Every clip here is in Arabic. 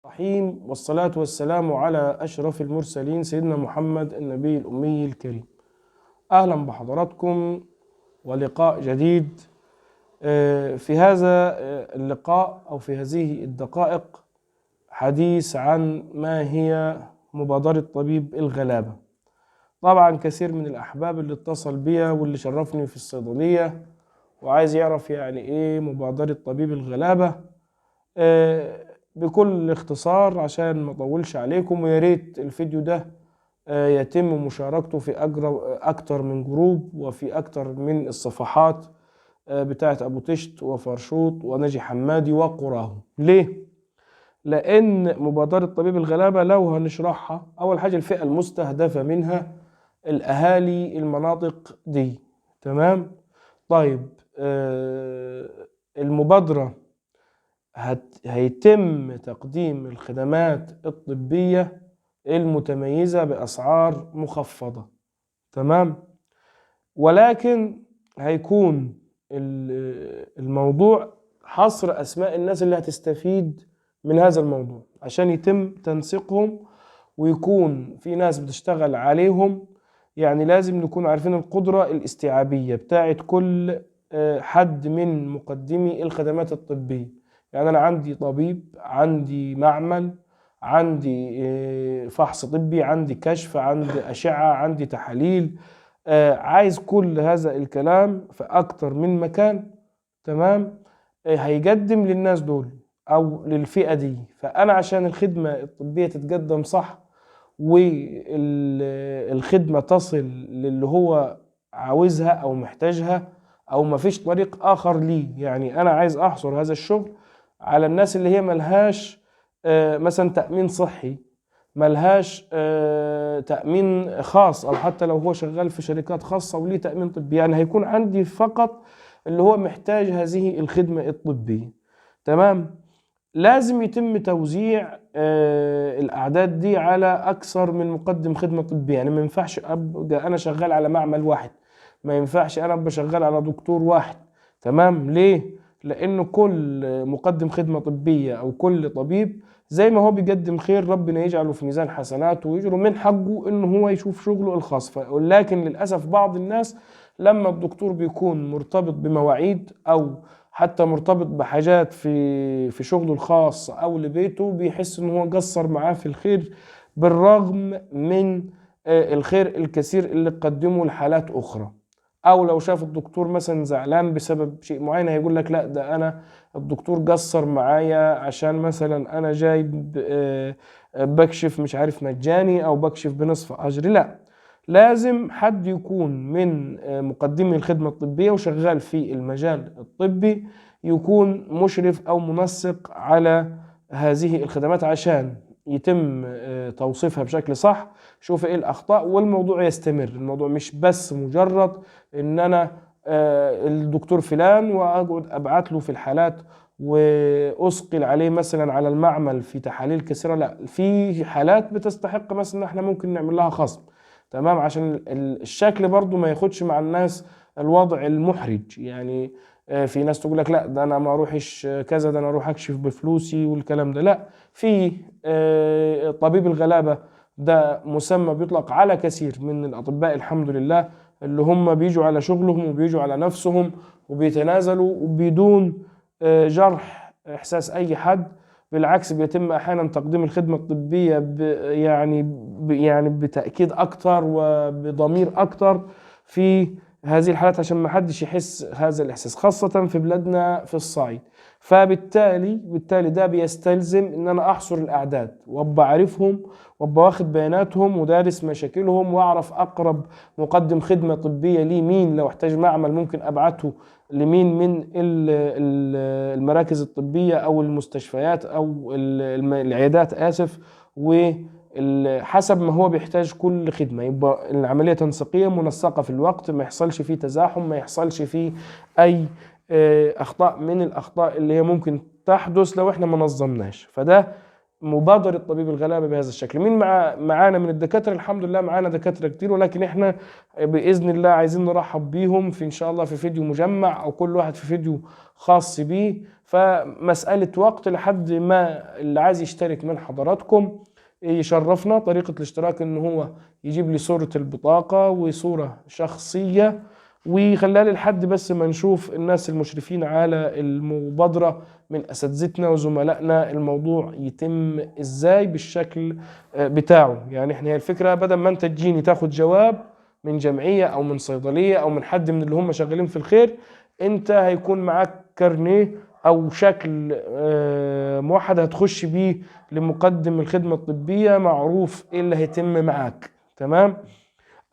الرحيم، والصلاة والسلام على أشرف المرسلين سيدنا محمد النبي الأمي الكريم. أهلا بحضراتكم ولقاء جديد. في هذا اللقاء أو في هذه الدقائق حديث عن ما هي مبادرة طبيب الغلابة. طبعا كثير من الأحباب اللي اتصل بيا واللي شرفني في الصيدلية وعايز يعرف يعني إيه مبادرة طبيب الغلابة. بكل اختصار عشان ما اطولش عليكم، ويا ريت الفيديو ده يتم مشاركته في اكتر من جروب وفي اكتر من الصفحات بتاعت ابو تشت وفرشوط وناجي حمادي وقراه. ليه؟ لان مبادرة طبيب الغلابة لو هنشرحها، اول حاجة الفئة المستهدفة منها الاهالي المناطق دي. تمام؟ طيب، المبادرة هيتم تقديم الخدمات الطبية المتميزة بأسعار مخفضة. تمام؟ ولكن هيكون الموضوع حصر أسماء الناس اللي هتستفيد من هذا الموضوع عشان يتم تنسيقهم ويكون في ناس بتشتغل عليهم. يعني لازم نكون عارفين القدرة الاستيعابية بتاعت كل حد من مقدمي الخدمات الطبية. يعني أنا عندي طبيب، عندي معمل، عندي فحص طبي، عندي كشف، عندي أشعة، عندي تحاليل. عايز كل هذا الكلام في أكتر من مكان. تمام؟ هيقدم للناس دول أو للفئة دي. فأنا عشان الخدمة الطبية تتقدم صح والخدمة تصل للي هو عاوزها أو محتاجها أو مفيش طريق آخر ليه، يعني أنا عايز أحصر هذا الشغل على الناس اللي هي ملهاش مثلا تأمين صحي، ملهاش تأمين خاص، أو حتى لو هو شغال في شركات خاصة وليه تأمين طبي. يعني هيكون عندي فقط اللي هو محتاج هذه الخدمة الطبية. تمام؟ لازم يتم توزيع الأعداد دي على أكثر من مقدم خدمة طبية. يعني ما ينفعش أبقى أنا شغال على معمل واحد، ما ينفعش أنا أبقى شغال على دكتور واحد. تمام؟ ليه؟ لأنه كل مقدم خدمة طبية أو كل طبيب زي ما هو بيقدم خير ربنا يجعله في ميزان حسناته ويجعله من حقه إنه هو يشوف شغله الخاص. ولكن للأسف بعض الناس لما الدكتور بيكون مرتبط بمواعيد أو حتى مرتبط بحاجات في شغله الخاص او لبيته بيحس ان هو قصر معاه في الخير، بالرغم من الخير الكثير اللي قدمه لحالات اخرى. او لو شاف الدكتور مثلا زعلان بسبب شيء معين هيقول لك لا ده انا الدكتور قصر معايا عشان مثلا انا جايب بكشف مش عارف مجاني او بكشف بنصف اجر. لا، لازم حد يكون من مقدمي الخدمة الطبية وشغال في المجال الطبي يكون مشرف أو منسق على هذه الخدمات عشان يتم توصيفها بشكل صح، شوف إيه الأخطاء والموضوع يستمر. الموضوع مش بس مجرد إن أنا الدكتور فلان وأقعد أبعت له في الحالات وأثقل عليه مثلا على المعمل في تحاليل كثيرة. لا، في حالات بتستحق مثلا إن احنا ممكن نعمل لها خصم. تمام؟ عشان الشكل برضو ما ياخدش مع الناس الوضع المحرج. يعني في ناس تقول لك لا ده انا ما اروحش كذا، ده انا اروح اكشف بفلوسي والكلام ده. لا، في طبيب الغلابة ده مسمى بيطلق على كثير من الاطباء الحمد لله اللي هم بيجوا على شغلهم وبيجوا على نفسهم وبيتنازلوا وبدون جرح احساس اي حد. بالعكس بيتم احيانا تقديم الخدمة الطبية يعني بتأكيد اكتر وبضمير اكتر في هذه الحالات عشان ما حدش يحس هذا الاحساس، خاصة في بلادنا في الصعيد. فبالتالي ده بيستلزم ان انا احصر الاعداد وابقى عارفهم وابقى واخد بياناتهم ودارس مشاكلهم واعرف اقرب مقدم خدمة طبية لي مين، لو احتاج معمل ممكن ابعته لمين من المراكز الطبية او المستشفيات او العيادات اسف، وحسب ما هو بيحتاج كل خدمة يبقى العملية تنسيقية منسقة في الوقت، ما يحصلش فيه تزاحم، ما يحصلش فيه اي اخطاء من الاخطاء اللي هي ممكن تحدث لو احنا ما نظمناش. فده مبادرة طبيب الغلابة بهذا الشكل. مين معانا من الدكاترة؟ الحمد لله معانا دكاترة كتير، ولكن احنا بإذن الله عايزين نرحب بيهم في إن شاء الله في فيديو مجمع، أو كل واحد في فيديو خاص بيه. فمسألة وقت لحد ما اللي عايز يشترك من حضراتكم يشرفنا. طريقة الاشتراك إن هو يجيب لي صورة البطاقة وصورة شخصية، ويخليها لي لحد بس ما نشوف الناس المشرفين على المبادرة من أساتذتنا وزملائنا الموضوع يتم إزاي بالشكل بتاعه. يعني إحنا هي الفكرة بدل ما أنت تجيني تاخد جواب من جمعية أو من صيدلية أو من حد من اللي هم شغالين في الخير، أنت هيكون معاك كارنيه أو شكل موحد هتخش بيه لمقدم الخدمة الطبية، معروف إيه اللي هيتم معاك. تمام؟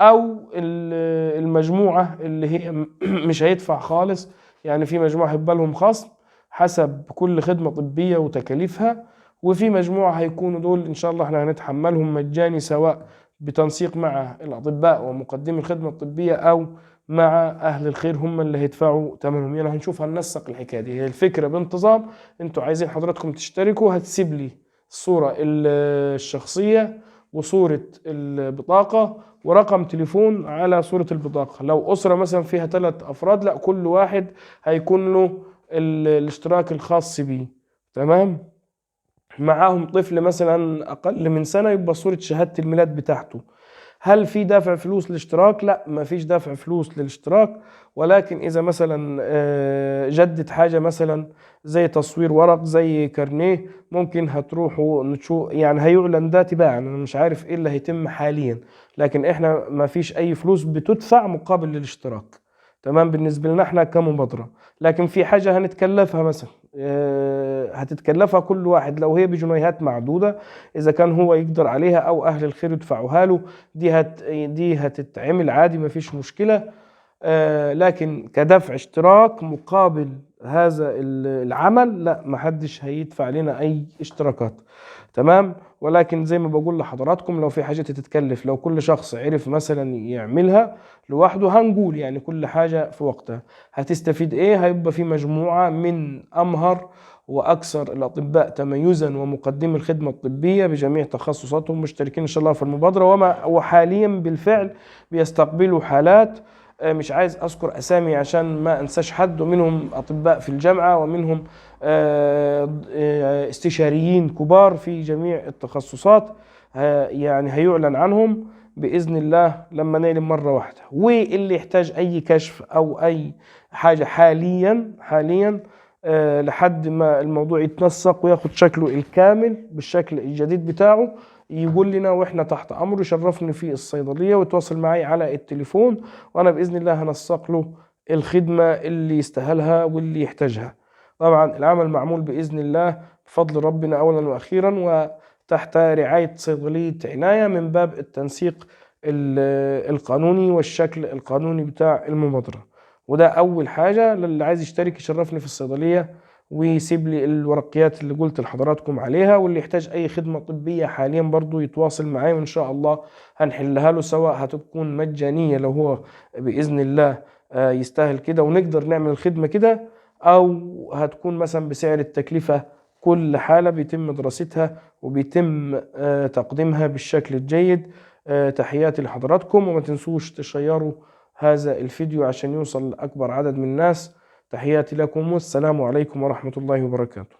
او المجموعه اللي هي مش هيدفع خالص، يعني في مجموعه هيبقى لهم خصم حسب كل خدمه طبيه وتكاليفها، وفي مجموعه هيكونوا دول ان شاء الله احنا هنتحملهم مجاني، سواء بتنسيق مع الاطباء ومقدمي الخدمه الطبيه او مع اهل الخير هم اللي هيدفعوا ثمنهم. يعني هنشوف هننسق الحكايه دي. هي الفكره بانتظام. انتوا عايزين حضراتكم تشتركوا، هتسيب لي الصوره الشخصيه وصوره البطاقه ورقم تليفون على صورة البطاقة. لو أسرة مثلا فيها 3 أفراد، لا كل واحد هيكون له الاشتراك الخاص بيه. تمام؟ معاهم طفل مثلا أقل من سنة، يبقى صورة شهادة الميلاد بتاعته. هل في دافع فلوس للاشتراك؟ لا، ما فيش دافع فلوس للاشتراك، ولكن إذا مثلا جدت حاجة مثلا زي تصوير ورق زي كارنيه، ممكن هتروحوا نشوف. يعني هيعلن ده تباعا، أنا مش عارف إيه اللي هيتم حاليا، لكن إحنا ما فيش أي فلوس بتدفع مقابل للاشتراك. تمام؟ بالنسبة لنا إحنا كمبادرة. لكن في حاجة هنتكلفها مثلا هتتكلفها كل واحد لو هي بجنيهات معدودة، إذا كان هو يقدر عليها أو أهل الخير يدفعوها له، دي هتتعمل عادي، ما فيش مشكلة. لكن كدفع اشتراك مقابل هذا العمل، لا، ما حدش هيدفع لنا أي اشتراكات. تمام؟ ولكن زي ما بقول لحضراتكم، لو في حاجة تتكلف، لو كل شخص عرف مثلا يعملها لوحده، هنقول يعني كل حاجة في وقتها. هتستفيد ايه؟ هيبقى في مجموعة من أمهر وأكثر الأطباء تميزا ومقدمي الخدمة الطبية بجميع تخصصاتهم مشتركين إن شاء الله في المبادرة، وحاليا بالفعل بيستقبلوا حالات. مش عايز أذكر أسامي عشان ما أنساش حد، ومنهم أطباء في الجامعة، ومنهم استشاريين كبار في جميع التخصصات. يعني هيعلن عنهم بإذن الله لما نعلم مرة واحدة. واللي يحتاج أي كشف أو أي حاجة حاليا لحد ما الموضوع يتنسق وياخد شكله الكامل بالشكل الجديد بتاعه، يقول لنا واحنا تحت امره. يشرفني في الصيدليه ويتواصل معي على التليفون، وانا باذن الله هنسق له الخدمه اللي يستاهلها واللي يحتاجها. طبعا العمل معمول باذن الله بفضل ربنا اولا واخيرا، وتحت رعايه صيدليه عنايه من باب التنسيق القانوني والشكل القانوني بتاع المبادره. وده اول حاجه. للي عايز يشترك يشرفني في الصيدليه ويسيب لي الورقيات اللي قلت لحضراتكم عليها. واللي يحتاج اي خدمة طبية حاليا برضو يتواصل معي، وان شاء الله هنحلها له، سواء هتكون مجانية لو هو بإذن الله يستاهل كده ونقدر نعمل الخدمة كده، او هتكون مثلا بسعر التكلفة. كل حالة بيتم دراستها وبيتم تقديمها بالشكل الجيد. تحياتي لحضراتكم، وما تنسوش تشيروا هذا الفيديو عشان يوصل لأكبر عدد من الناس. تحياتي لكم، والسلام عليكم ورحمة الله وبركاته.